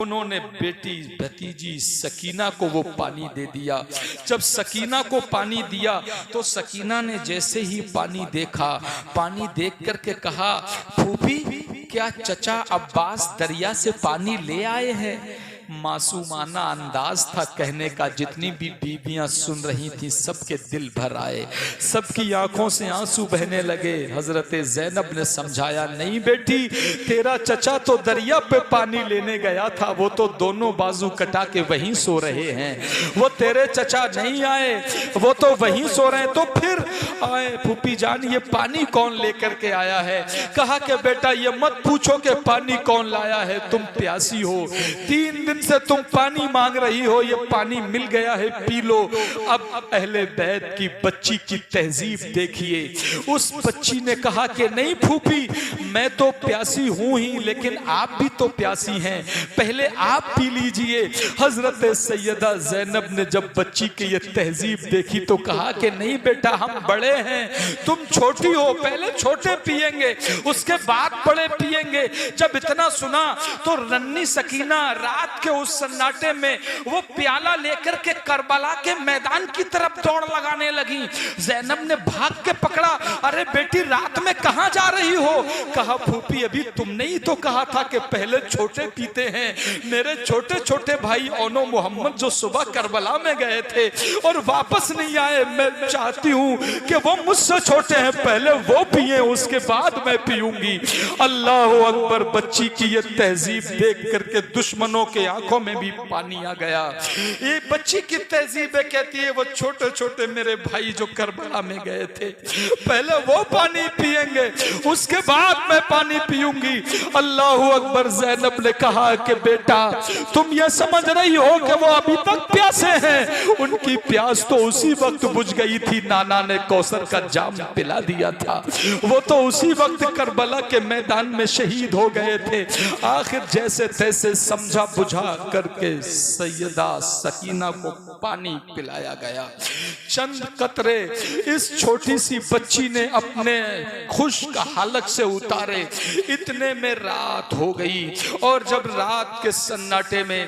उन्होंने बेटी भतीजी सकीना को वो पानी दे दिया। जब सकीना को पानी दिया तो सकीना ने जैसे ही पानी देखा, पानी देख करके कहा, फूफी क्या चचा अब्बास दरिया से पानी ले आए हैं? मासूमाना अंदाज था कहने का। जितनी भी बीबियां सुन रही थी सबके दिल भर आए, सबकी आंखों से आंसू बहने लगे। हजरत ज़ैनब ने समझाया, नहीं बेटी, तेरा चचा तो दरिया पे पानी लेने गया था, वो तो दोनों बाजू कटा के वहीं सो रहे हैं, वो तेरे चचा नहीं आए, वो तो वहीं सो रहे हैं। तो फिर आए फूफी जान, ये पानी कौन लेकर के आया है? कहा कि बेटा ये मत पूछो कि पानी कौन लाया है, तुम प्यासी हो, 3 दिन से तुम पानी मांग रही हो, ये पानी मिल गया है, पी लो। अब अहले बैत की बच्ची की तहजीब देखिए। उस बच्ची ने कहा कि नहीं फूफी, मैं तो प्यासी हूं ही, लेकिन आप भी तो प्यासी हैं, पहले आप पी लीजिए। हजरत सैयदा ज़ैनब ने जब बच्ची की ये तहजीब देखी तो कहा कि नहीं बेटा, हम बड़े हैं, तुम छोटी हो, पहले छोटे पिएंगे उसके बाद बड़े पिएंगे। जब इतना सुना तो रन्नी सकीना रात के उस सन्नाटे में वो प्याला लेकर के करबला के मैदान की तरफ दौड़ लगाने लगी। ज़ैनब ने भाग के पकड़ा, अरे बेटी रात में कहां जा रही हो? कहा फूफी अभी तुमने ही तो कहा था कि पहले छोटे पीते हैं। मेरे छोटे छोटे भाई ओनो मोहम्मद जो सुबह करबला में गए थे और वापस नहीं आए, मैं चाहती हूं कि वो मुझसे छोटे हैं, पहले वो पिए उसके बाद मैं पीऊंगी। अल्लाह अकबर। बच्ची की ये तहजीब देख करके दुश्मनों के आंखों में भी पानी आ गया। ये बच्ची की तहजीब कहती है, वो छोटे छोटे मेरे भाई जो करबला में गए थे, पहले वो पानी पिएंगे उसके बाद मैं पानी पीऊंगी। अल्लाह अकबर। ज़ैनब ने कहा कि बेटा तुम ये समझ रही हो कि वो अभी तक प्यासे हैं? उनकी प्यास तो उसी वक्त बुझ गई थी, नाना ने कौसर का जाम पिला दिया था, वो तो उसी वक्त करबला के मैदान में शहीद हो गए थे। आखिर जैसे तैसे समझा बुझा करके सैयदा सकीना को पानी पिलाया गया। चंद कतरे इस छोटी सी बच्ची ने अपने खुश्क हलक से उतारे। इतने में रात हो गई और जब रात के सन्नाटे में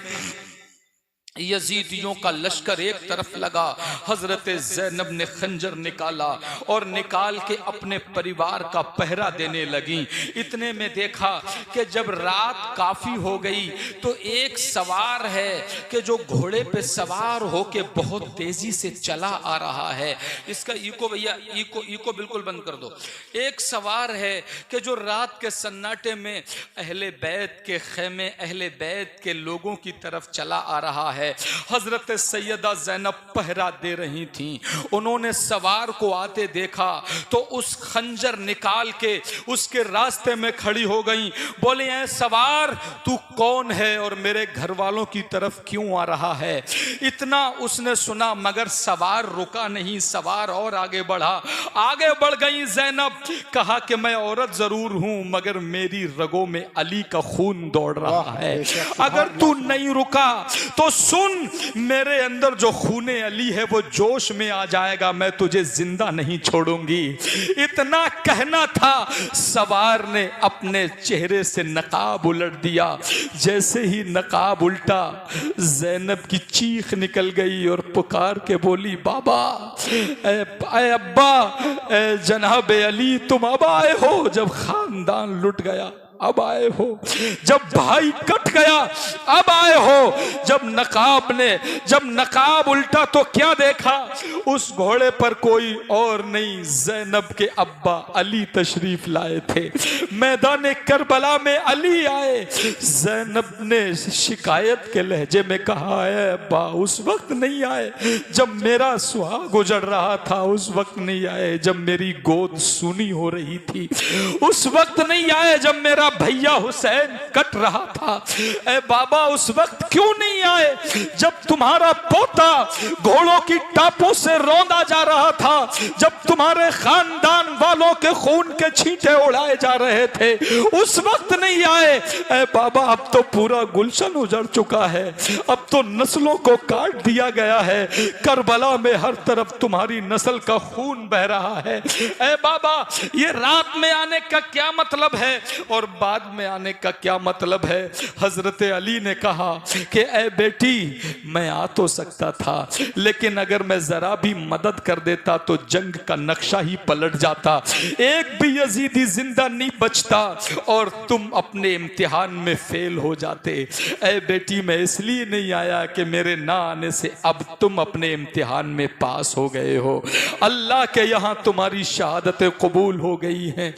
यजीदियों का लश्कर एक तरफ लगा, हजरत ज़ैनब ने खंजर निकाला और निकाल के अपने परिवार का पहरा देने लगी। इतने में देखा कि जब रात काफी हो गई तो एक सवार है कि जो घोड़े पे सवार होके बहुत तेजी से चला आ रहा है। इसका इको भैया, इको बिल्कुल बंद कर दो। एक सवार है कि जो रात के सन्नाटे में अहले बैत के खेमे, अहले बैत के लोगों की तरफ चला आ रहा है। हजरत सैयदा ज़ैनब पहरा दे रही थी, उन्होंने सवार को आते देखा तो उस खंजर निकाल के उसके रास्ते में खड़ी हो गई। बोले ऐ सवार, तू कौन है और मेरे घर वालों की तरफ क्यों आ रहा है? इतना उसने सुना मगर सवार रुका नहीं, सवार और आगे बढ़ा। आगे बढ़ गई ज़ैनब, कहा कि मैं औरत जरूर हूं मगर मेरी रगों में अली का खून दौड़ रहा है, अगर तू नहीं रुका तो सुन, मेरे अंदर जो खूने अली है वो जोश में आ जाएगा, मैं तुझे जिंदा नहीं छोड़ूंगी। इतना कहना था, सवार ने अपने चेहरे से नकाब उलट दिया। जैसे ही नकाब उल्टा, ज़ैनब की चीख निकल गई और पुकार के बोली, बाबा, ऐ अब्बा, ऐ जनाब अली, तुम अब आए हो? जब खानदान लुट गया अब आए हो, जब भाई कट गया अब आए हो। जब नकाब उल्टा तो क्या देखा? उस घोड़े पर कोई और नहीं, ज़ैनब के अब्बा अली तशरीफ लाए थे। मैदान करबला में अली आए। ज़ैनब ने शिकायत के लहजे में कहा, है अब्बा उस वक्त नहीं आए जब मेरा सुहाग गुजर रहा था, उस वक्त नहीं आए जब मेरी गोद सूनी हो रही थी, उस वक्त नहीं आए जब मेरा भैया हुसैन कट रहा था। ए बाबा उस वक्त क्यों नहीं आए जब तुम्हारा पोता घोड़ों की टापों से रौंदा जा रहा था, जब तुम्हारे खानदान वालों के खून के छींटे उड़ाए जा रहे थे, उस वक्त नहीं आए। ए बाबा अब तो पूरा गुलशन उजड़ चुका है, अब तो नस्लों को काट दिया गया है, करबला में हर तरफ तुम्हारी नस्ल का खून बह रहा है। ए बाबा ये रात में आने का क्या मतलब है? और बाद में आने का क्या मतलब है? हजरत अली ने कहा कि ए बेटी, मैं आ तो सकता था, लेकिन अगर मैं जरा भी मदद कर देता तो जंग का नक्शा ही पलट जाता, एक भी यजीदी जिंदा नहीं बचता और तुम अपने इम्तिहान में फेल हो जाते। ए बेटी, मैं इसलिए नहीं आया कि मेरे ना आने से अब तुम अपने इम्तिहान में पास हो गए हो, अल्लाह के यहाँ तुम्हारी शहादतें कबूल हो गई हैं।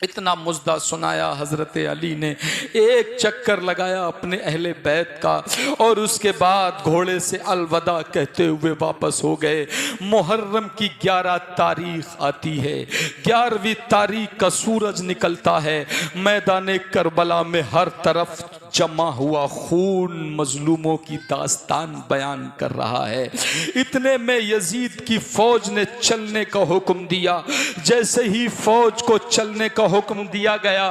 इतना मुजदा सुनाया हजरत अली ने, एक चक्कर लगाया अपने अहले बैत का और उसके बाद घोड़े से अलविदा कहते हुए वापस हो गए। मुहर्रम की 11 तारीख आती है, 11वीं तारीख का सूरज निकलता है। मैदान करबला में हर तरफ जमा हुआ खून मजलूमों की दास्तान बयान कर रहा है। इतने में यजीद की फौज ने चलने का हुक्म दिया। जैसे ही फौज को चलने का हुक्म दिया गया,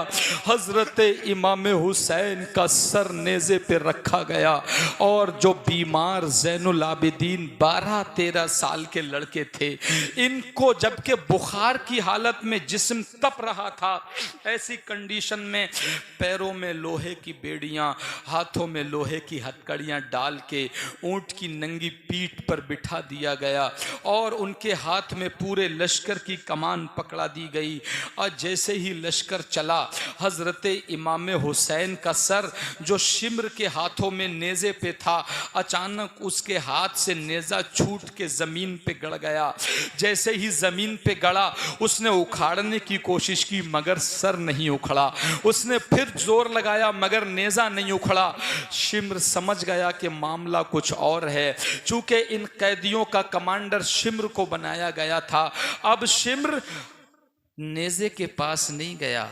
हजरत इमाम हुसैन का सर नेज़े पे रखा गया और जो बीमार ज़ैनुल आबिदीन 12-13 साल के लड़के थे, इनको जबकि बुखार की हालत में जिस्म तप रहा था, ऐसी कंडीशन में पैरों में लोहे की बेड़ियां, हाथों में लोहे की हथकड़ियां डाल के ऊंट की नंगी पीठ पर बिठा दिया गया और उनके हाथ में पूरे लश्कर की कमान पकड़ा दी गई। और जैसे ही लश्कर चला, हजरत इमाम हुसैन का सर जो शिम्र के हाथों में नेज़े पे था, अचानक उसके हाथ से नेज़ा छूट के जमीन पे गड़ गया। जैसे ही जमीन पे गड़ा, उसने उखाड़ने की कोशिश की मगर सर नहीं उखड़ा। उसने फिर जोर लगाया मगर नेज़ा नहीं उखड़ा। शिम्र समझ गया कि मामला कुछ और है। चूंकि इन कैदियों का कमांडर शिम्र को बनाया गया था, अब शिम्र नेज़े के पास नहीं गया,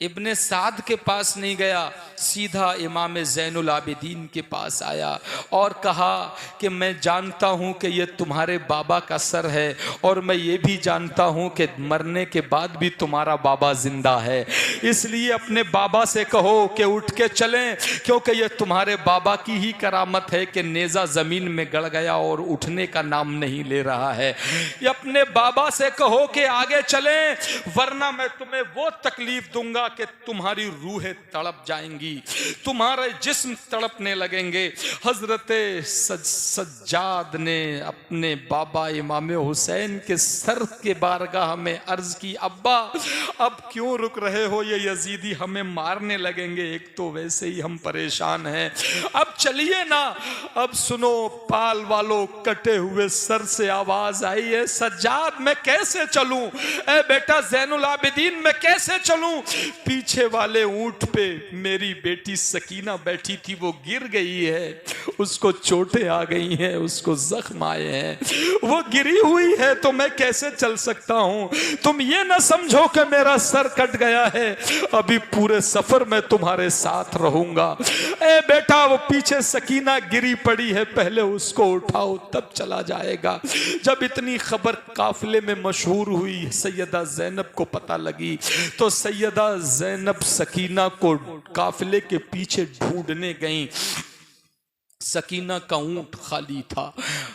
इब्ने साद के पास नहीं गया, सीधा इमाम ज़ैनुल आबिदीन के पास आया और कहा कि मैं जानता हूँ कि ये तुम्हारे बाबा का सर है और मैं ये भी जानता हूँ कि मरने के बाद भी तुम्हारा बाबा जिंदा है, इसलिए अपने बाबा से कहो कि उठ के चलें, क्योंकि ये तुम्हारे बाबा की ही करामत है कि नेज़ा ज़मीन में गड़ गया और उठने का नाम नहीं ले रहा है। ये अपने बाबा से कहो कि आगे चलें, वरना मैं तुम्हें वो तकलीफ दूंगा कि तुम्हारी रूहें तड़प जाएंगी, तुम्हारे जिस्म तड़पने लगेंगे। हजरत सज्जाद ने अपने बाबा इमाम हुसैन के सर के बारगाह में अर्ज की, अब्बा अब क्यों रुक रहे हो, ये यजीदी हमें मारने लगेंगे, एक तो वैसे ही हम परेशान हैं, अब चलिए ना। अब सुनो पाल वालों, कटे हुए सर से आवाज आई है, सज्जाद मैं कैसे चलूं, ए बेटा ज़ैनुल आबिदीन मैं कैसे चलूं, पीछे वाले ऊंट पे मेरी बेटी सकीना बैठी थी, वो गिर गई है, उसको चोटें आ गई हैं, उसको जख्म आए हैं, वो गिरी हुई है, तो मैं कैसे चल सकता हूं। तुम ये ना समझो कि मेरा सर कट गया है, अभी पूरे सफर में तुम्हारे साथ रहूंगा। ए बेटा वो पीछे सकीना गिरी पड़ी है, पहले उसको उठाओ तब चला जाएगा। जब इतनी खबर काफिले में मशहूर हुई, सैयदा ज़ैनब को पता लगी, तो सैयदा ज़ैनब सकीना को काफिले के पीछे ढूंढने गईं। सकीना का ऊंट खाली था,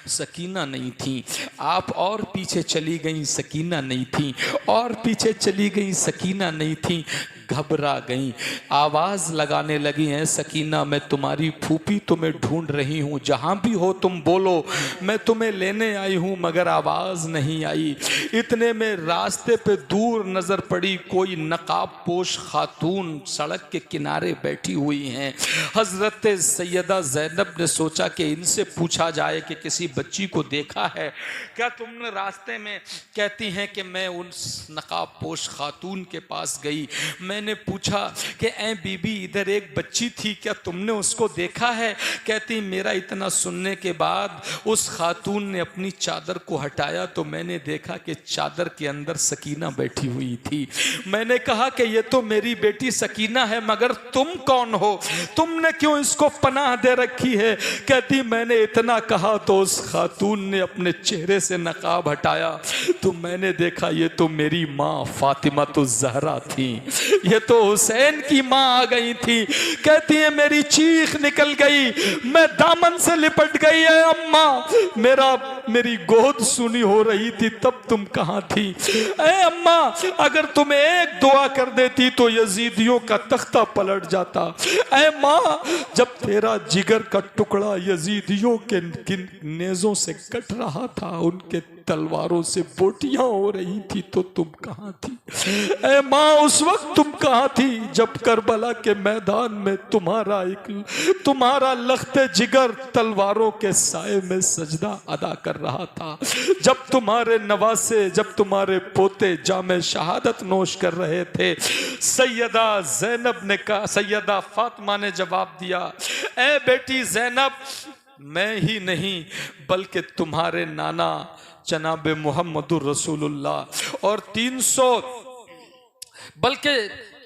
सकीना नहीं थी। आप और पीछे चली गई, सकीना नहीं थी, और पीछे चली गई, सकीना नहीं थी। घबरा गई, आवाज लगाने लगी हैं, सकीना मैं तुम्हारी फूफी तुम्हें ढूंढ रही हूँ, जहां भी हो तुम बोलो, मैं तुम्हें लेने आई हूँ, मगर आवाज नहीं आई। इतने में रास्ते पे दूर नजर पड़ी कोई नकाब पोश खातून सड़क के किनारे बैठी हुई हैं। हजरत सैयदा ज़ैनब ने सोचा कि इनसे पूछा जाए कि किसी बच्ची को देखा है क्या तुमने रास्ते में। कहती हैं कि मैं उस नकाब पोश खातून के पास गई, मैंने पूछा कि ऐ बीबी इधर एक बच्ची थी, क्या तुमने उसको देखा है। कहती मेरा इतना सुनने के बाद उस खातून ने अपनी चादर को हटाया तो मैंने देखा कि चादर के अंदर सकीना बैठी हुई थी। मैंने कहा कि ये तो मेरी बेटी सकीना है, मगर तुम कौन हो, तुमने क्यों इसको पनाह दे रखी है। कहती मैंने इतना कहा तो उस खातून ने अपने चेहरे से नकाब हटाया तो मैंने देखा ये तो मेरी माँ फातिमा तो ज़हरा थी, ये तो हुसैन की माँ आ गई थी। कहती है मेरी चीख निकल गई, मैं दामन से लिपट गई है, अम्मा मेरा मेरी गोद सुनी हो रही थी तब तुम कहाँ थी? ऐ अम्मा, अगर तुम एक दुआ कर देती तो यजीदियों का तख्ता पलट जाता। ऐ माँ, जब तेरा जिगर का टुकड़ा यजीदियों के नेज़ों से कट रहा था, उनके तलवारों से बोटियां हो रही थी, तो तुम कहाँ थी? ऐ माँ, उस वक्त तुम कहाँ थी जब करबला के मैदान में तुम्हारा लख्ते जिगर तलवारों के साए में सजदा अदा कर रहा था, जब तुम्हारे नवासे, जब तुम्हारे पोते जामे शहादत नोश कर रहे थे? सैयदा ज़ैनब ने कहा, सैयदा फातिमा ने जवाब दिया, ऐ बेटी ज़ैनब, मैं ही नहीं बल्कि तुम्हारे नाना जनाब मुहम्मदुर रसूलुल्लाह और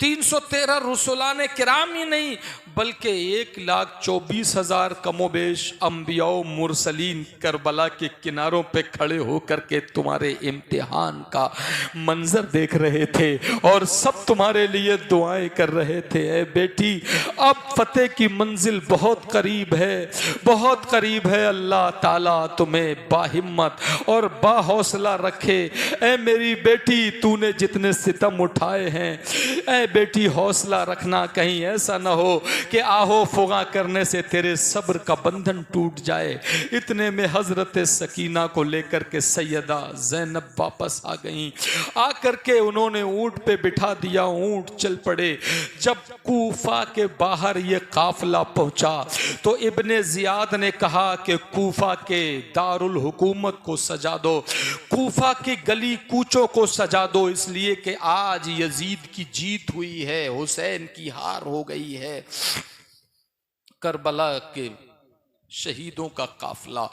313 रसूलाने किराम ही नहीं बल्कि 1,24,000 कमोबेश अंबिया मुरसलीन करबला के किनारों पे खड़े होकर के तुम्हारे इम्तिहान का मंजर देख रहे थे और सब तुम्हारे लिए दुआएं कर रहे थे। ऐ बेटी, अब फतेह की मंजिल बहुत करीब है, बहुत करीब है। अल्लाह ताला तुम्हें बाहिम्मत और बाहौसला रखे। ऐ मेरी बेटी, तूने जितने सितम उठाए हैं, ऐ बेटी हौसला रखना, कहीं ऐसा ना हो कि आहो फुगा करने से तेरे सब्र का बंधन टूट जाए। इतने में हजरत सकीना को लेकर के सैयदा ज़ैनब वापस आ गईं। आकर के उन्होंने ऊंट पे बिठा दिया, ऊंट चल पड़े। जब कूफा के बाहर ये काफिला पहुंचा तो इब्ने ज़ियाद ने कहा कि कूफा के दारुल हुकूमत को सजा दो, कूफा की गली कूचों को सजा दो, इसलिए कि आज यजीद की जीत हुई है, हुसैन की हार हो गई है। करबला के शहीदों का काफिला,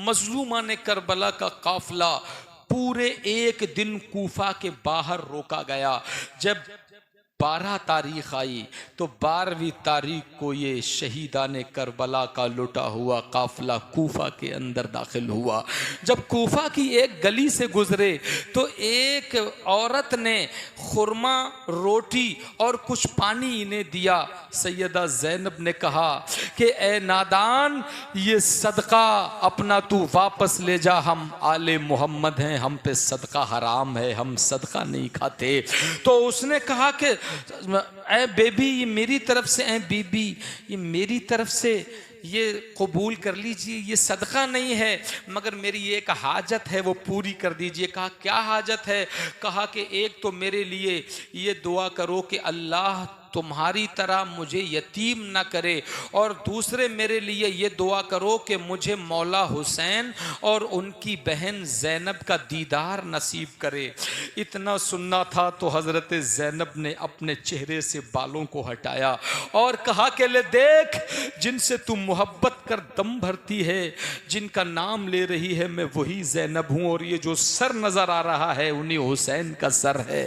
मजलूमा ने करबला का काफिला पूरे एक दिन कूफा के बाहर रोका गया। जब 12 तारीख आई तो 12वीं तारीख को ये शहीदाने करबला का लुटा हुआ काफिला कूफा के अंदर दाखिल हुआ। जब कूफा की एक गली से गुजरे तो एक औरत ने खुरमा, रोटी और कुछ पानी इन्हें दिया। सैयदा ज़ैनब ने कहा कि ए नादान, ये सदका अपना तू वापस ले जा, हम आले मोहम्मद हैं, हम पे सदका हराम है, हम सदका नहीं खाते। तो उसने कहा कि ऐ बेबी, ये मेरी तरफ से, ऐ बीबी, ये मेरी तरफ से, ये कबूल कर लीजिए, ये सदका नहीं है मगर मेरी एक हाजत है वो पूरी कर दीजिए। कहा क्या हाजत है? कहा कि एक तो मेरे लिए ये दुआ करो कि अल्लाह तुम्हारी तरह मुझे यतीम ना करे, और दूसरे मेरे लिए ये दुआ करो कि मुझे मौला हुसैन और उनकी बहन ज़ैनब का दीदार नसीब करे। इतना सुनना था तो हज़रत ज़ैनब ने अपने चेहरे से बालों को हटाया और कहा कि ले देख, जिनसे तू मोहब्बत कर दम भरती है, जिनका नाम ले रही है, मैं वही ज़ैनब हूँ, और ये जो सर नज़र आ रहा है उन्हीं हुसैन का सर है।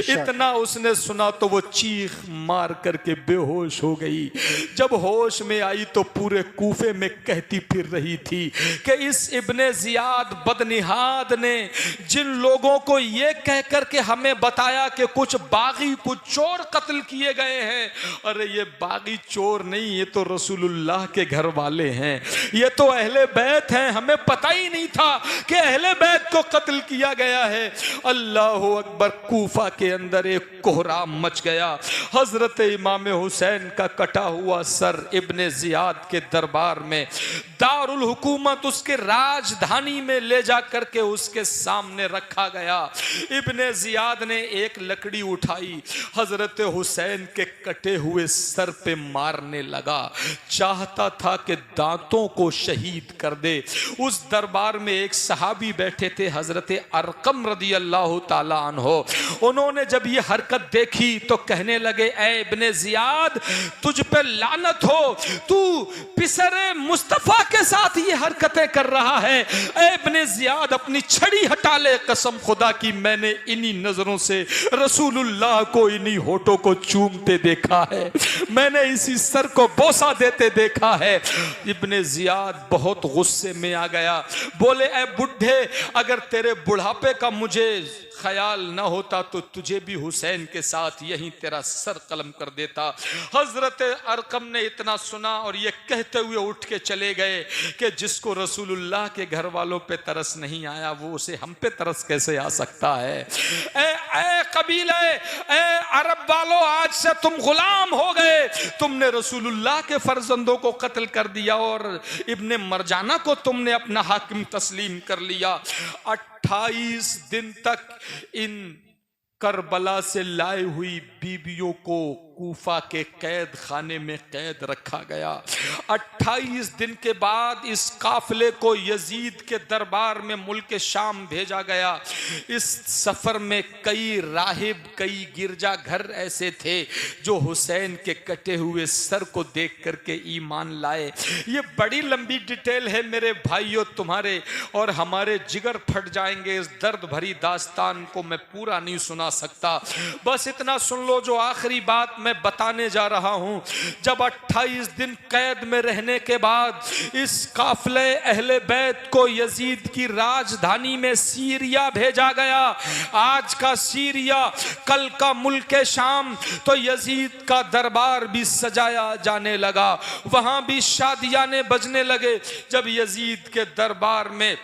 इतना उसने सुना तो वो चीख मार करके बेहोश हो गई। जब होश में आई तो पूरे कूफे में कहती फिर रही थी कि इस इब्ने ज़ियाद बदनिहाद ने जिन लोगों को ये कह करके हमें बताया कि कुछ बागी, कुछ चोर कत्ल किए गए हैं, अरे ये बागी चोर नहीं, ये तो रसूलुल्लाह के घर वाले हैं, ये तो अहले बैत हैं, हमें पता ही नहीं था कि अहले बैत को कत्ल किया गया है। अल्लाह अकबर। कूफा के अंदर एक कोहराम मच गया। हजरत इमाम हुसैन का कटा हुआ सर इब्ने ज़ियाद के दरबार में, दारुल हुकूमत उसके राजधानी में ले जा करके उसके सामने रखा गया। इब्ने ज़ियाद ने एक लकड़ी उठाई, हजरत हुसैन के कटे हुए सर पे मारने लगा, चाहता था कि दांतों को शहीद कर दे। उस दरबार में एक सहाबी बैठे थे, हजरत अरकम रदी अल्लाह ताला अन्हो। उन्होंने जब ये हरकत देखी तो कहने लगे, ऐ इब्ने ज़ियाद, तुझ पे लानत हो, तू पिसरे मुस्तफ़ा के साथ ये हरकतें कर रहा है। ऐ इब्ने ज़ियाद, अपनी छड़ी हटा ले, कसम खुदा की मैंने इन्हीं नजरों से रसूलुल्लाह को, इन्हीं होठों को चूमते देखा है, मैंने इसी सर को बोसा देते देखा है। इब्ने ज़ियाद बहुत गुस्से में आ गया, बोले, ऐ बुढ़े, अगर तेरे बुढ़ापे का मुझे ख्याल न होता तो तुझे भी हुसैन के साथ यहीं तेरा सर कलम कर देता। हजरत अरकम ने इतना सुना और ये कहते हुए उठ के चले गए कि जिसको रसूलुल्लाह के घर वालों पे तरस नहीं आया वो उसे हम पे तरस कैसे आ सकता है। ए कबीले, ए अरब वालों, आज से तुम गुलाम हो गए। तुमने रसूलुल्लाह के फर्जंदों को कत्ल कर दिया और इब्ने मरजाना को तुमने अपना हाकिम तस्लीम कर लिया। 28 दिन तक इन करबला से लाए हुई बीबियों को कूफा के कैद खाने में कैद रखा गया। 28 दिन के बाद इस काफिले को यजीद के दरबार में मुल्क शाम भेजा गया। इस सफर में कई राहिब, कई गिरजा घर ऐसे थे जो हुसैन के कटे हुए सर को देख करके ईमान लाए। ये बड़ी लंबी डिटेल है मेरे भाइयों, तुम्हारे और हमारे जिगर फट जाएंगे। इस दर्द भरी दास्तान को मैं पूरा नहीं सुना सकता, बस इतना सुन लो जो आखिरी बात मैं बताने जा रहा हूं। जब 28 दिन कैद में रहने के बाद इस काफिले अहले बैत को यजीद की राजधानी में सीरिया भेजा गया। आज का सीरिया, कल का मुल्क शाम। तो यजीद का दरबार भी सजाया जाने लगा, वहां भी शादियाने बजने लगे। जब यजीद के दरबार में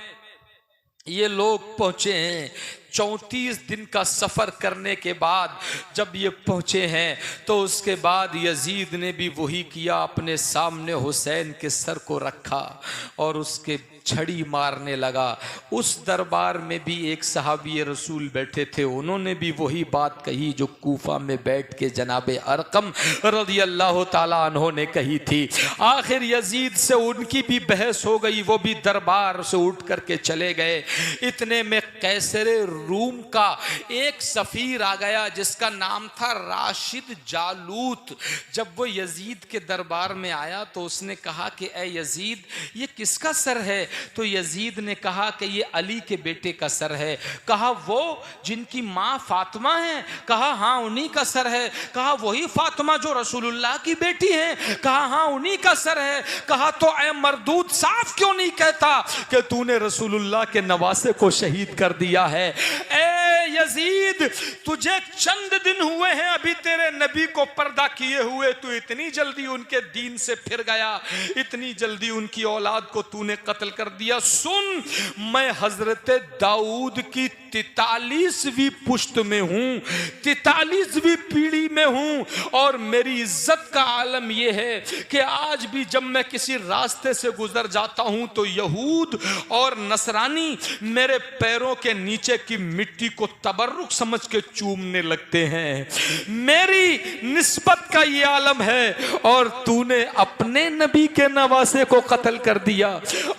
ये लोग पहुंचे हैं, 34 दिन का सफर करने के बाद जब ये पहुंचे हैं तो उसके बाद यजीद ने भी वही किया, अपने सामने हुसैन के सर को रखा और उसके छड़ी मारने लगा। उस दरबार में भी एक सहाबी रसूल बैठे थे, उन्होंने भी वही बात कही जो कूफा में बैठ के जनाबे अरकम रज़ियल्लाहु ताला अन्हो ने कही थी। आखिर यजीद से उनकी भी बहस हो गई, वो भी दरबार से उठ करके चले गए। इतने में कैसरे रूम का एक सफीर आ गया जिसका नाम था राशिद जालूत। जब वो यजीद के दरबार में आया तो उसने कहा कि ए यजीद, ये किसका सर है? तो यजीद ने कहा कि ये अली के बेटे का सर है। कहा वो जिनकी माँ फातिमा है? कहा हाँ उन्हीं का सर है। कहा वही फातिमा जो रसूलुल्लाह की बेटी है? कहा हाँ उन्हीं का सर है। कहा तो ए मरदूद, साफ क्यों नहीं कहता कि तूने रसूलुल्लाह के नवासे को शहीद कर दिया है? ए यजीद, तुझे चंद दिन हुए हैं अभी तेरे नबी को पर्दा किए हुए, तू इतनी जल्दी उनके दीन से फिर गया, इतनी जल्दी उनकी औलाद को तूने कत्ल कर दिया। सुन, मैं हजरत दाऊद की 43वीं पुश्त में हूं, 43वीं पीढ़ी में हूं और मेरी इज्जत का आलम यह है कि आज भी जब मैं किसी रास्ते से गुजर जाता हूं तो यहूद और नसरानी मेरे पैरों के नीचे की मिट्टी को तबर्रुक समझ के चूमने लगते हैं। मेरी निस्बत का ये आलम है और तूने अपने नबी के नवासे को कत्ल कर दिया।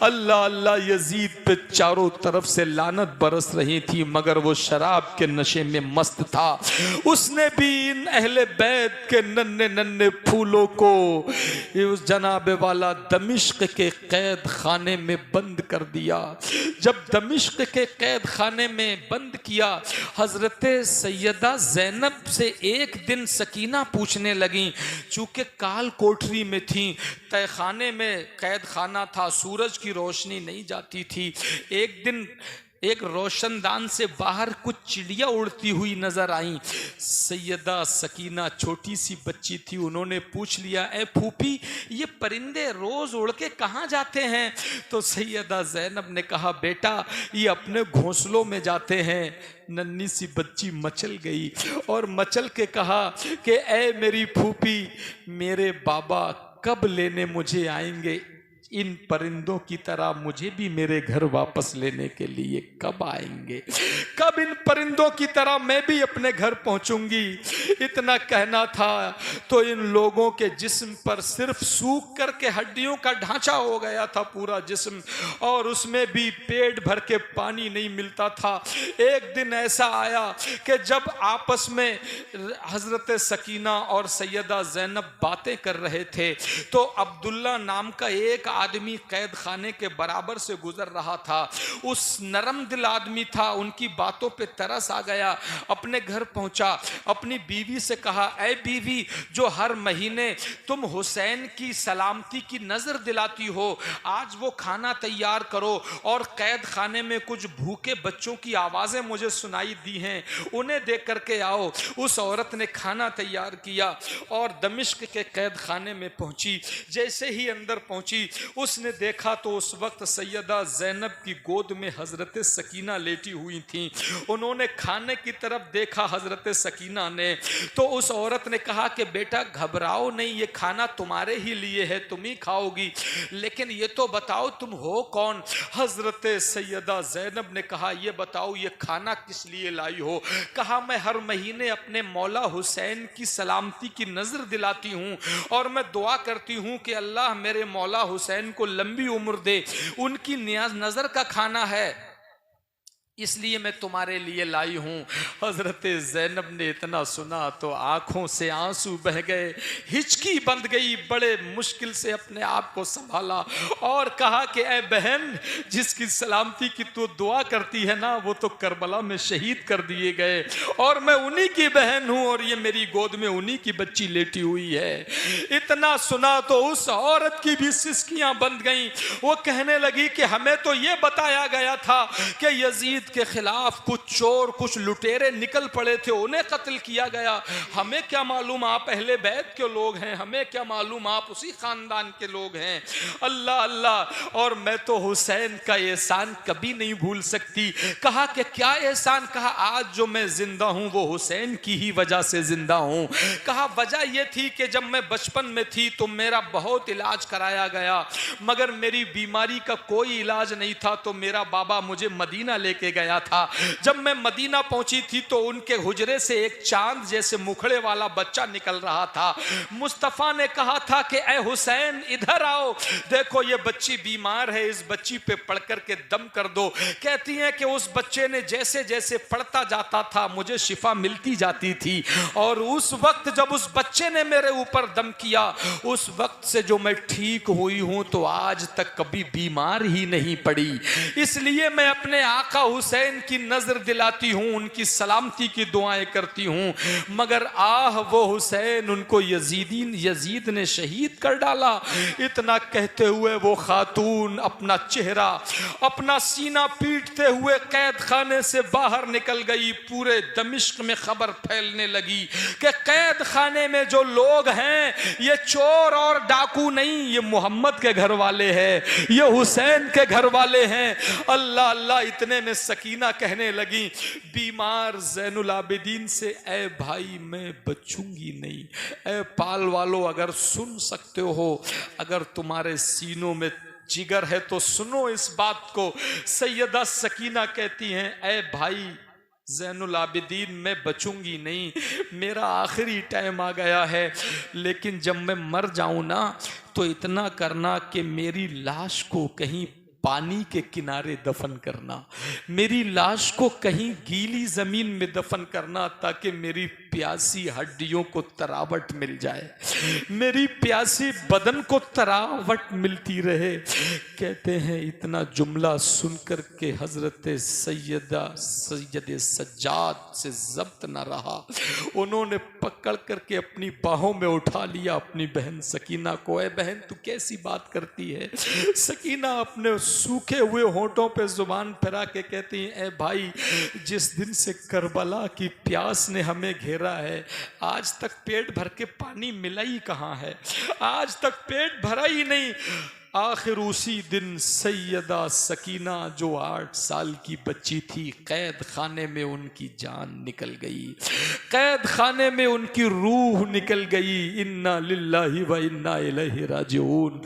अल्लाह अल्लाह, यजीद पे चारों तरफ से लानत बरस रही थी मगर वो शराब के नशे में मस्त था। उसने भी इन अहले बैत के नन्हे नन्हे फूलों को उस जनाबे वाला दमिश्क के कैद खाने में बंद कर दिया। जब दमिश्क के कैद खाने में बंद किया, हजरत सैयदा ज़ैनब से एक दिन सकीना पूछने लगी, चूंकि काल कोठरी में थी, तहखाने में कैद खाना था, सूरज की रोशनी नहीं जाती थी। एक दिन एक रोशनदान से बाहर कुछ चिड़िया उड़ती हुई नजर आई। सैयदा सकीना छोटी सी बच्ची थी, उन्होंने पूछ लिया, ए फूफी, ये परिंदे रोज उड़ के कहाँ जाते हैं? तो सैयदा ज़ैनब ने कहा, बेटा ये अपने घोंसलों में जाते हैं। नन्ही सी बच्ची मचल गई और मचल के कहा कि ए मेरी फूफी, मेरे बाबा कब लेने मुझे आएंगे? इन परिंदों की तरह मुझे भी मेरे घर वापस लेने के लिए कब आएंगे? कब इन परिंदों की तरह मैं भी अपने घर पहुंचूंगी? इतना कहना था तो इन लोगों के जिस्म पर सिर्फ सूख करके हड्डियों का ढांचा हो गया था पूरा जिस्म, और उसमें भी पेट भर के पानी नहीं मिलता था। एक दिन ऐसा आया कि जब आपस में हजरत सकीना और सैयदा ज़ैनब बातें कर रहे थे तो अब्दुल्ला नाम का एक आदमी कैद खाने के बराबर से गुजर रहा था, उस नरम दिल आदमी था, उनकी बातों पे तरस आ गया, अपने घर पहुंचा, अपनी बीवी से कहा, ऐ बीवी, जो हर महीने तुम हुसैन की सलामती की नजर दिलाती हो, आज वो खाना तैयार करो और कैद खाने में कुछ भूखे बच्चों की आवाजें मुझे सुनाई दी हैं, उन्हें देख करके आओ। उस औरत ने खाना तैयार किया और दमिश्क के कैद खाने में पहुंची। जैसे ही अंदर पहुंची, उसने देखा तो उस वक्त सैयदा ज़ैनब की गोद में हजरत सकीना लेटी हुई थी। उन्होंने खाने की तरफ देखा हजरत सकीना ने, तो उस औरत ने कहा कि बेटा घबराओ नहीं, ये खाना तुम्हारे ही लिए है, तुम ही खाओगी, लेकिन ये तो बताओ तुम हो कौन। हजरत सैयदा ज़ैनब ने कहा, ये बताओ ये खाना किस लिए लाई हो। कहा, मैं हर महीने अपने मौला हुसैन की सलामती की नजर दिलाती हूँ और मैं दुआ करती हूँ कि अल्लाह मेरे मौला हुसैन को लंबी उम्र दे, उनकी नियाज नजर का खाना है, इसलिए मैं तुम्हारे लिए लाई हूं। हजरत ज़ैनब ने इतना सुना तो आंखों से आंसू बह गए, हिचकी बंद गई, बड़े मुश्किल से अपने आप को संभाला और कहा कि ऐ बहन, जिसकी सलामती की तू दुआ करती है ना, वो तो करबला में शहीद कर दिए गए और मैं उन्हीं की बहन हूं और ये मेरी गोद में उन्हीं की बच्ची लेटी हुई है। इतना सुना तो उस औरत की भी सिसकियां बंद गईं। वो कहने लगी कि हमें तो ये बताया गया था कि यजीद के खिलाफ कुछ चोर, कुछ लुटेरे निकल पड़े थे, उन्हें कत्ल किया गया, हमें क्या मालूम आप अहले बैत के लोग हैं, हमें क्या मालूम आप उसी खानदान के लोग हैं। अल्लाह अल्लाह, और मैं तो हुसैन का एहसान कभी नहीं भूल सकती। कहा कि क्या एहसान। कहा, आज जो मैं जिंदा हूं वो हुसैन की ही वजह से जिंदा हूं। कहा, वजह यह थी कि जब मैं बचपन में थी तो मेरा बहुत इलाज कराया गया, मगर मेरी बीमारी का कोई इलाज नहीं था, तो मेरा बाबा मुझे मदीना लेके गया था। जब मैं मदीना पहुंची थी तो उनके हुजरे से एक चांद जैसे मुखड़े वाला बच्चा निकल रहा था। मुस्तफा ने कहा था कि ऐ हुसैन इधर आओ, देखो ये बच्ची बीमार है, इस बच्ची पे पढ़ करके दम कर दो। कहती हैं कि उस बच्चे ने जैसे जैसे पढ़ता जाता था मुझे शिफा मिलती जाती थी, और उस वक्त जब उस बच्चे ने मेरे ऊपर दम किया, उस वक्त से जो मैं ठीक हुई हूं तो आज तक कभी बीमार ही नहीं पड़ी। इसलिए मैं अपने आका हुसैन की नजर दिलाती हूं, उनकी सलामती की दुआएं करती हूं, मगर आह वो हुसैन, उनको यजीद ने शहीद कर डाला। इतना कहते हुए वो खातून अपना चेहरा, अपना सीना पीटते हुए कैद खाने से बाहर निकल गई। पूरे दमिश्क में खबर फैलने लगी कि कैद खाने में जो लोग हैं ये चोर और डाकू नहीं, ये मोहम्मद के घर वाले हैं, ये हुसैन के घर वाले हैं। अल्लाह अल्लाह, इतने में सकीना कहने लगी बीमार ज़ैनुल आबिदीन से, ऐ भाई मैं बचूंगी नहीं। ऐ पाल वालों, अगर सुन सकते हो, अगर तुम्हारे सीनों में जिगर है तो सुनो इस बात को। सैयदा सकीना कहती हैं, ऐ भाई ज़ैनुल आबिदीन मैं बचूंगी नहीं, मेरा आखिरी टाइम आ गया है, लेकिन जब मैं मर जाऊं ना तो इतना करना कि मेरी लाश को कहीं पानी के किनारे दफन करना, मेरी लाश को कहीं गीली जमीन में दफन करना, ताकि मेरी प्यासी हड्डियों को तरावट मिल जाए, मेरी प्यासी बदन को तरावट मिलती रहे। कहते हैं इतना जुमला सुनकर के हजरत सैयद सज्जाद से जब्त न रहा, उन्होंने पकड़ करके अपनी बाहों में उठा लिया अपनी बहन सकीना को। ऐ बहन तू कैसी बात करती है। सकीना अपने सूखे हुए होंठों पे जुबान फिरा के कहती हैं, ऐ भाई जिस दिन से करबला की प्यास ने हमें घेरा है, आज तक पेट भर के पानी मिला ही कहाँ है, आज तक पेट भरा ही नहीं। आखिर उसी दिन सैयदा सकीना जो 8 साल की बच्ची थी, कैद खाने में उनकी जान निकल गई, कैद खाने में उनकी रूह निकल गई। इन्ना लिल्लाहि व इन्ना इलैहि राजिऊन।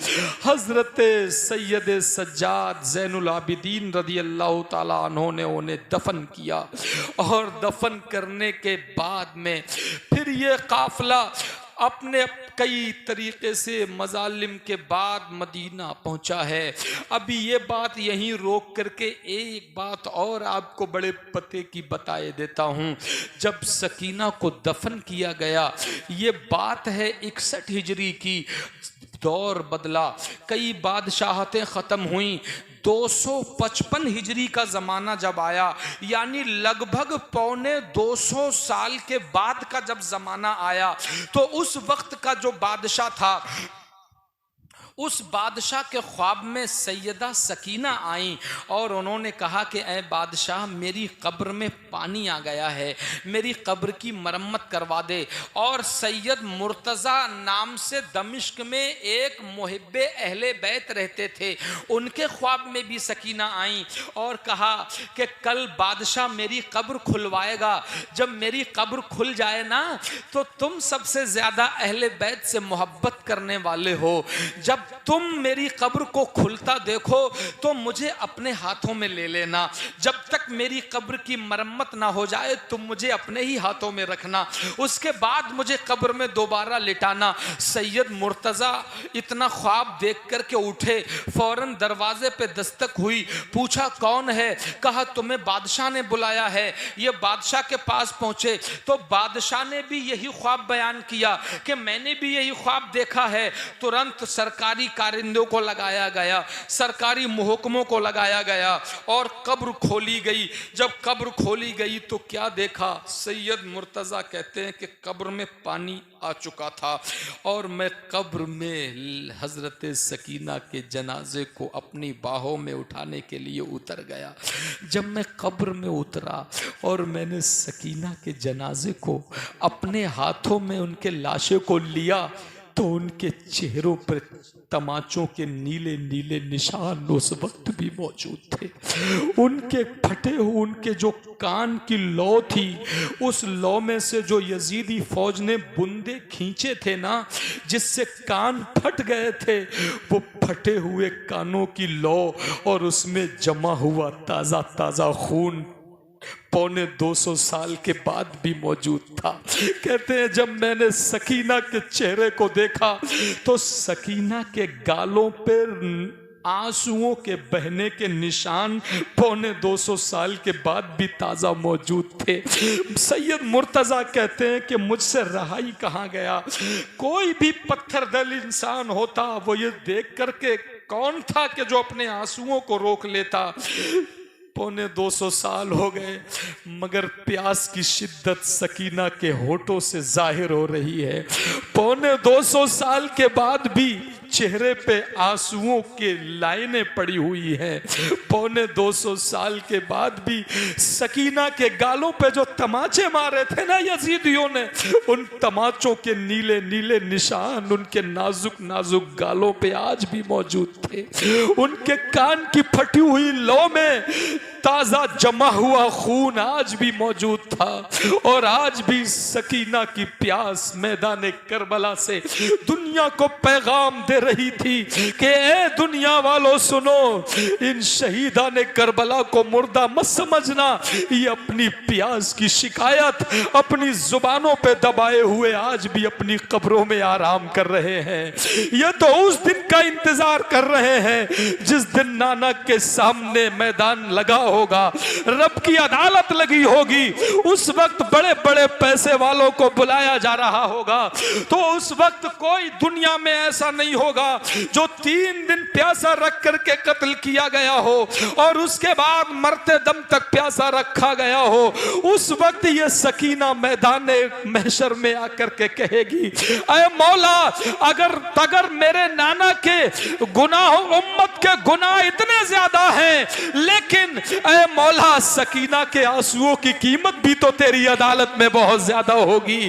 हजरत सैयद सज्जाद ज़ैनुल आबिदीन रदी अल्लाह ताला अन्हो ने उन्हें दफन किया, और दफन करने के बाद में फिर ये काफिला अपने कई तरीके से मजालिम के बाद मदीना पहुंचा है। अभी ये बात यहीं रोक करके एक बात और आपको बड़े पते की बताए देता हूं। जब सकीना को दफन किया गया, ये बात है 61 हिजरी की, दौर बदला, कई बादशाहतें ख़त्म हुई। 255 हिजरी का ज़माना जब आया, यानी लगभग पौने 200 साल के बाद का जब ज़माना आया, तो उस वक्त का जो बादशाह था, उस बादशाह के ख्वाब में सैयदा सकीना आई और उन्होंने कहा कि ऐ बादशाह, मेरी कब्र में पानी आ गया है, मेरी कब्र की मरम्मत करवा दे। और सैयद मुर्तज़ा नाम से दमिश्क में एक मुहिब्बे अहले बैत रहते थे, उनके ख्वाब में भी सकीना आई और कहा कि कल बादशाह मेरी कब्र खुलवाएगा, जब मेरी कब्र खुल जाए ना तो तुम सबसे ज़्यादा अहले बैत से मोहब्बत करने वाले हो, जब तुम मेरी कब्र को खुलता देखो तो मुझे अपने हाथों में ले लेना, जब तक मेरी कब्र की मरम्मत ना हो जाए तुम मुझे अपने ही हाथों में रखना, उसके बाद मुझे कब्र में दोबारा लिटाना। सैयद मुर्तज़ा इतना ख्वाब देख कर के उठे, फौरन दरवाजे पे दस्तक हुई, पूछा कौन है? कहा तुम्हें बादशाह ने बुलाया है। ये बादशाह के पास पहुंचे तो बादशाह ने भी यही ख्वाब बयान किया कि मैंने भी यही ख्वाब देखा है। तुरंत सरकारी कारिंदों को लगाया गया, सरकारी मुहकमों को लगाया गया और कब्र खोली गई। जब कब्र खोली गई तो क्या देखा? सैयद मुर्तज़ा कहते हैं कि कब्र में पानी आ चुका था और मैं कब्र में हजरत सकीना के जनाजे को अपनी बाहों में उठाने के लिए उतर गया। जब मैं कब्र में उतरा और मैंने सकीना के जनाजे को अपने हाथों में उनके लाशों को लिया तो उनके चेहरों पर तमाचों के नीले नीले निशान उस वक्त भी मौजूद थे। उनके फटे हुए उनके जो कान की लौ थी, उस लौ में से जो यजीदी फौज ने बुंदे खींचे थे ना, जिससे कान फट गए थे, वो फटे हुए कानों की लौ और उसमें जमा हुआ ताज़ा ताज़ा खून पौने 200 साल के बाद भी मौजूद था। कहते हैं जब मैंने सकीना के चेहरे को देखा तो सकीना के गालों पर आंसुओं के बहने के निशान पौने 200 साल के बाद भी ताज़ा मौजूद थे। सैयद मुर्तज़ा कहते हैं कि मुझसे रहाई कहाँ गया। कोई भी पत्थर दिल इंसान होता वो ये देख करके कौन था कि जो अपने आंसुओं को रोक लेता। पौने 200 साल हो गए मगर प्यास की शिद्दत सकीना के होठों से जाहिर हो रही है। पौने 200 साल के बाद भी चेहरे पे आंसुओं के लाइनें पड़ी हुई हैं। पौने 200 साल के बाद भी सकीना के गालों पे जो तमाचे मारे थे ना यजीदियों ने, उन तमाचों के नीले नीले निशान उनके नाजुक नाजुक गालों पे आज भी मौजूद थे। उनके कान की फटी हुई लौ में ताजा जमा हुआ खून आज भी मौजूद था और आज भी सकीना की प्यास मैदान करबला से दुनिया को पैगाम दे रही थी कि ए दुनिया वालों सुनो, इन शहीदा ने करबला को मुर्दा मत समझना, ये अपनी प्यास की शिकायत अपनी जुबानों पे दबाए हुए आज भी अपनी कब्रों में आराम कर रहे हैं। ये तो उस दिन का इंतजार कर रहे हैं जिस दिन नानक के सामने मैदान लगा होगा, रब की अदालत लगी होगी, उस वक्त बड़े बड़े पैसे वालों को बुलाया जा रहा होगा। तो उस वक्त कोई दुनिया में ऐसा नहीं होगा जो 3 दिन प्यासा रख करके कत्ल किया गया हो और उसके बाद मरते दम तक प्यासा रखा गया हो। उस वक्त ये सकीना मैदान महशर में आकर के कहेगी, ऐ मौला, अगर मेरे नाना के गुनाह, उम्मत के गुनाह इतने ज्यादा हैं, लेकिन ऐ मौला सकीना के आंसुओं की कीमत भी तो तेरी अदालत में बहुत ज्यादा होगी।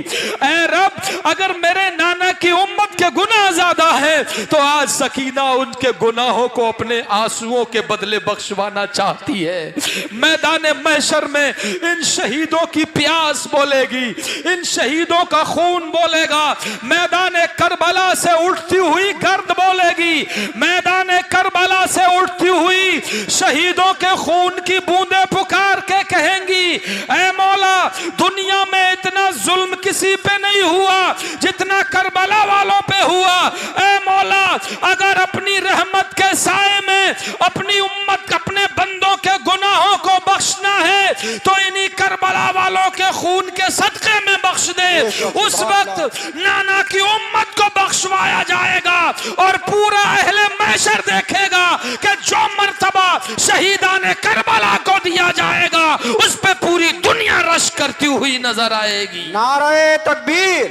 ऐ रब, अगर मेरे नाना की उम्मत के गुनाह ज्यादा है तो आज सकीना उनके गुनाहों को अपने आंसुओं के बदले बख्शवाना चाहती है। मैदान महशर में इन शहीदों की प्यास बोलेगी, इन शहीदों का खून बोलेगा, मैदान करबला से उठती हुई गर्द बोलेगी, मैदान करबला से उठती हुई शहीदों के खून की बूंदे पुकार के कहेंगी, ऐ मौला, दुनिया में इतना जुल्म किसी पे नहीं हुआ जितना करबला वालों पे हुआ। ऐ मौला, अगर अपनी रहमत के साए में अपनी उम्मत, अपने बंदों के गुनाहों को बख्शना है तो इन्हीं करबला वालों के खून के सदके में बख्श दे। उस वक्त नाना की उम्मत को बख्शवाया जाएगा और पूरा अहले महशर देखेगा कि जो मर्तबा शहीदाने करबला को दिया जाएगा उस पे पूरी दुनिया रश करती हुई नजर आएगी। नारे तकबीर,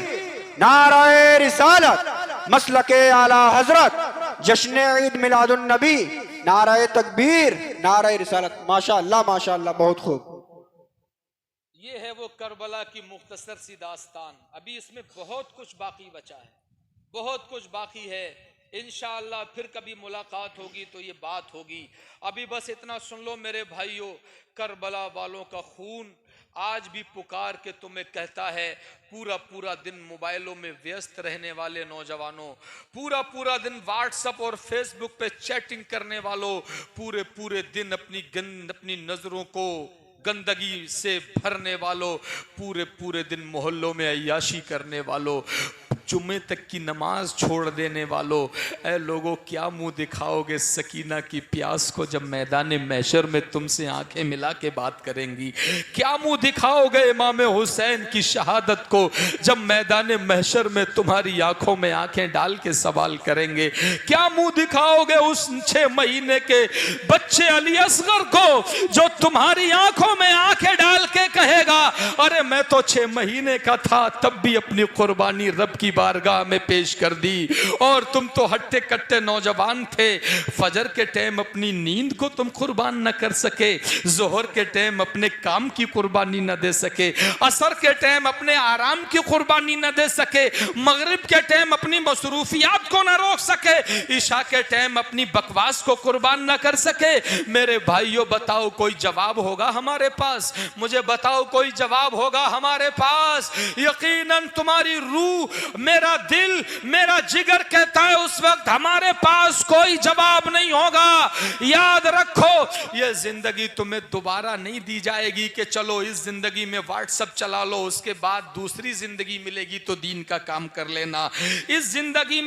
नारे रिसालत, मसलके आला हजरत, जश्न ईद मिलादुन नबी, नारे तकबीर, नारे रिसालत। माशाअल्लाह माशाअल्लाह, बहुत खूब। ये है वो करबला की मुख्तसर सी दास्तान। अभी इसमें बहुत कुछ बाकी बचा है, बहुत कुछ बाकी है। इंशाअल्लाह फिर कभी मुलाकात होगी तो ये बात होगी। अभी बस इतना सुन लो मेरे भाइयों, करबला वालों का खून आज भी पुकार के तुम्हें कहता है। पूरा पूरा दिन मोबाइलों में व्यस्त रहने वाले नौजवानों, पूरा पूरा दिन व्हाट्सएप और फेसबुक पे चैटिंग करने वालों, पूरे पूरे दिन अपनी नजरों को गंदगी से भरने वालों, पूरे पूरे दिन मोहल्लों में अय्याशी करने वालों, जुम्मे तक की नमाज छोड़ देने वालों, ऐ लोगों क्या मुंह दिखाओगे सकीना की प्यास को जब मैदान महशर में तुमसे आंखें मिला के बात करेंगी? क्या मुंह दिखाओगे इमाम हुसैन की शहादत को जब मैदान महशर में तुम्हारी आंखों में आंखें डाल के सवाल करेंगे? क्या मुंह दिखाओगे उस 6 महीने के बच्चे अली असगर को जो तुम्हारी आंखों में आंखें डाल के कहेगा, अरे मैं तो 6 महीने का था तब भी अपनी कुर्बानी रब की बारगाह में पेश कर दी, और तुम तो हट्टे कट्टे नौजवान थे। फजर के टाइम अपनी नींद को तुम कुर्बान न कर सके, जोहर के टाइम अपने काम की कुर्बानी न दे सके, असर के टाइम अपने आराम की कुर्बानी न दे सके, मगरिब के टाइम अपनी मसरूफियात को न रोक सके, ईशा के टाइम अपनी बकवास को कुर्बान न कर सके। मेरे भाइयों बताओ कोई जवाब होगा हमारे पास? मुझे बताओ कोई जवाब होगा हमारे पास? यकीनन तुम्हारी रूह, मेरा दिल, मेरा जिगर कहता है उस वक्त हमारे पास कोई जवाब नहीं होगा। याद रखो ये जिंदगी तुम्हें दोबारा नहीं दी जाएगी कि चलो इस जिंदगी में व्हाट्सएप चला लो, उसके बाद दूसरी जिंदगी मिलेगी तो दीन का काम कर लेना। इस जिंदगी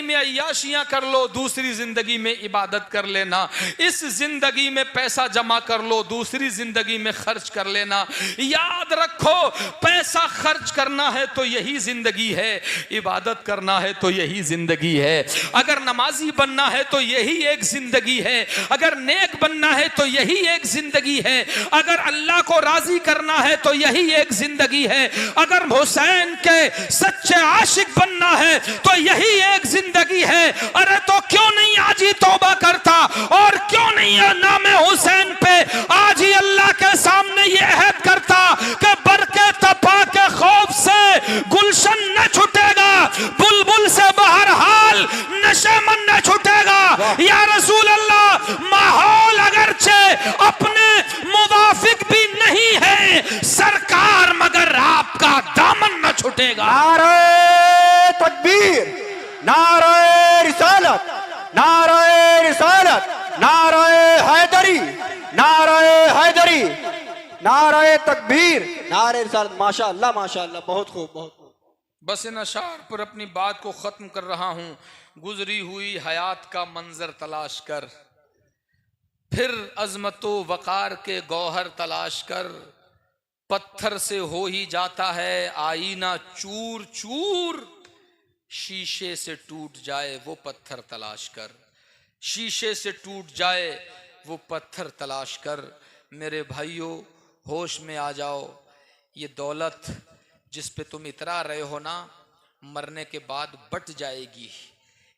में अय्याशियां कर लो, दूसरी जिंदगी में इबादत कर लेना। इस जिंदगी में पैसा जमा कर लो, दूसरी जिंदगी में खर्च कर लेना। याद रखो पैसा खर्च करना है तो यही जिंदगी है, इबादत करना है तो यही जिंदगी है, अगर नमाजी बनना है तो यही एक जिंदगी है, अगर नेक बनना है तो यही एक जिंदगी है, अगर अल्लाह को राजी करना है तो यही एक जिंदगी है, अगर हुसैन के सच्चे आशिक बनना है तो यही एक जिंदगी है। अरे तो क्यों नहीं आज ही तौबा करता, और क्यों नहीं नामे हुसैन पे आज ही अल्लाह के सामने ये अहद करता कि बरके तपा के खौफ से गुलशन न छूटेगा, बुलबुल से बहरहाल नशेमन न छूटेगा। या रसूल अल्लाह, माहौल अगरचे अपने मुवाफिक भी नहीं है सरकार, मगर आपका दामन न छूटेगा। नारे तकबीर, नारे रिसालत, नारे रिसालत, नारे हैदरी, नारे हैदरी, नारे तकबीर, नारे रिसालत। माशाअल्लाह माशाअल्लाह, बहुत खूब बहुत खूब। बस इन अशार पर अपनी बात को खत्म कर रहा हूं। गुजरी हुई हयात का मंजर तलाश कर, फिर अजमतो वकार के गौहर तलाश कर, पत्थर से हो ही जाता है आईना चूर चूर, शीशे से टूट जाए वो पत्थर तलाश कर, शीशे से टूट जाए वो पत्थर तलाश कर। मेरे भाइयों होश में आ जाओ, ये दौलत जिस पे तुम इतरा रहे हो ना, मरने के बाद बट जाएगी।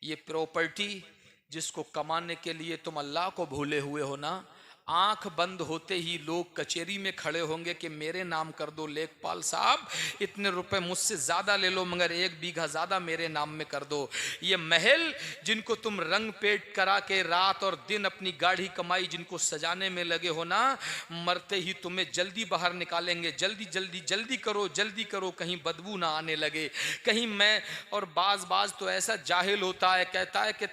ये प्रॉपर्टी जिसको कमाने के लिए तुम अल्लाह को भूले हुए हो ना, आंख बंद होते ही लोग कचेरी में खड़े होंगे कि मेरे नाम कर दो लेखपाल साहब, इतने रुपए मुझसे ज़्यादा ले लो मगर 1 बीघा ज़्यादा मेरे नाम में कर दो। ये महल जिनको तुम रंग पेट करा के रात और दिन अपनी गाढ़ी कमाई जिनको सजाने में लगे हो ना, मरते ही तुम्हें जल्दी बाहर निकालेंगे। जल्दी जल्दी जल्दी करो कहीं बदबू ना आने लगे, कहीं मैं। और बाज तो ऐसा जाहिल होता है, कहता है कि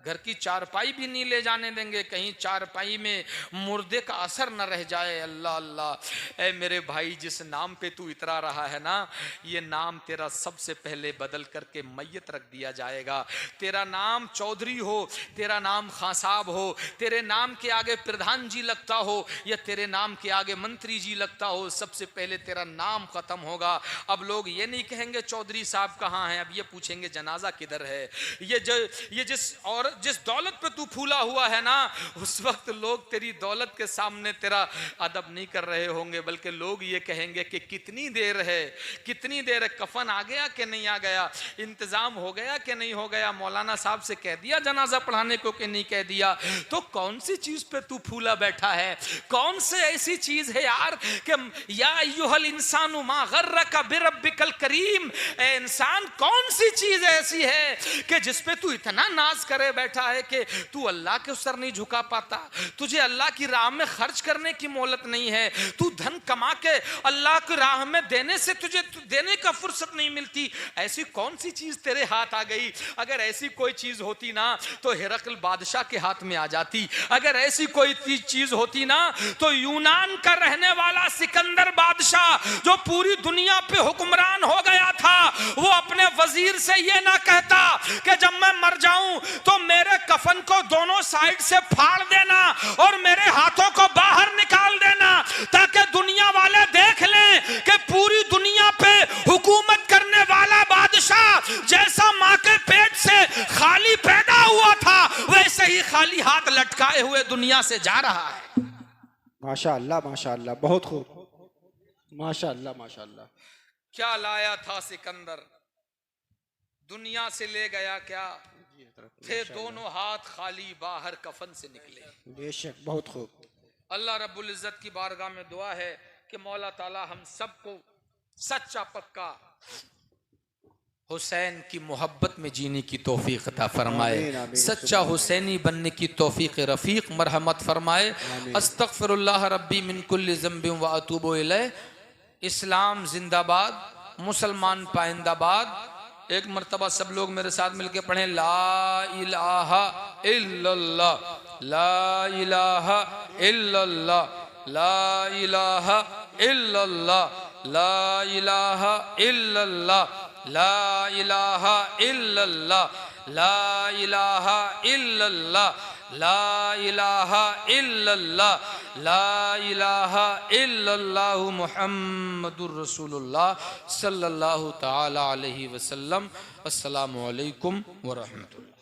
घर की चारपाई भी नहीं ले जाने देंगे, कहीं चारपाई में मुर्दे का असर न रह जाए। अल्लाह अल्लाह। ऐ मेरे भाई, जिस नाम पे तू इतरा रहा है ना, ये नाम तेरा सबसे पहले बदल करके मैयत रख दिया जाएगा। तेरा नाम चौधरी हो, तेरा नाम खां साहब हो, तेरे नाम के आगे प्रधान जी लगता हो या तेरे नाम के आगे मंत्री जी लगता हो, सबसे पहले तेरा नाम खत्म होगा। अब लोग ये नहीं कहेंगे चौधरी साहब कहाँ हैं, अब ये पूछेंगे जनाजा किधर है। ये जिस दौलत पे तू फूला हुआ है ना, उस वक्त लोग तेरी दौलत के सामने तेरा अदब नहीं कर रहे होंगे, बल्कि लोग ये कहेंगे कि कितनी देर है, कितनी देर है, कफन आ गया कि नहीं आ गया, इंतजाम हो गया कि नहीं हो गया, मौलाना साहब से कह दिया जनाजा पढ़ाने को कि नहीं कह दिया। तो कौन सी चीज पे तू फूला बैठा है, कौन से ऐसी चीज है यार कि या अय्युहल इंसानु मा गर्रका बिरब्बिकल करीम, ए इंसान कौन सी चीज ऐसी है कि जिस पे तू इतना नाज करे बैठा है कि तू अल्लाह के सर नहीं झुका पाता, तुझे अल्लाह की राह में खर्च करने की मोहलत नहीं है, तू धन कमा के अल्लाह की राह में देने से तुझे देने का फुर्सत नहीं मिलती। ऐसी कौन सी चीज तेरे हाथ आ गई? अगर ऐसी कोई चीज होती ना तो हिरकल बादशाह के हाथ में आ जाती, अगर ऐसी कोई चीज होती ना तो यूनान का रहने वाला सिकंदर बादशाह जो पूरी दुनिया पे हुक्मरान हो गया था, वो अपने वजीर से ये ना कहता कि जब मैं मर जाऊं तो मेरे कफन को दोनों साइड से फाड़ देना और मेरे हाथों को बाहर निकाल देना, ताकि दुनिया वाले देख लें कि पूरी दुनिया पे हुकूमत करने वाला बादशाह जैसा मां के पेट से खाली पैदा हुआ था, वैसे ही खाली हाथ लटकाए हुए दुनिया से जा रहा है। माशाअल्लाह माशाअल्लाह, बहुत खूब, माशाअल्लाह माशाअल्लाह। क्या लाया था सिकंदर, दुनिया से ले गया क्या? थे दोनों हाथ खाली, बाहर कफन से निकले। बेशक, बहुत खूब। अल्लाह रब्बुल इज्जत की बारगाह में दुआ है कि मौला ताला हम सबको सच्चा पक्का हुसैन की मोहब्बत में जीने की तौफीक अता फरमाए, सच्चा हुसैनी बनने की तौफीक रफीक मरहमत फरमाए। अस्तगफिरुल्लाह रब्बी मिन कुल्ली ज़ंबिन व अतूबु इलैह। इस्लाम जिंदाबाद, मुसलमान पाइंदाबाद। एक मर्तबा सब लोग मेरे साथ मिलके पढ़ें, ला इलाहा इल्लल्लाह, ला इलाहा इल्लल्लाह, ला इलाहा इल्लल्लाह, ला इलाहा इल्लल्लाह, ला इलाहा इल्लल्लाह, ला इलाहा इल्लल्लाह, ला इलाहा इल्लल्लाह, ला इलाहा इल्लल्लाह मुहम्मदुर रसूलुल्लाह सल्लल्लाहु तआला अलैहि वसल्लम। अस्सलामु अलैकुम व रहमतुल्लाह।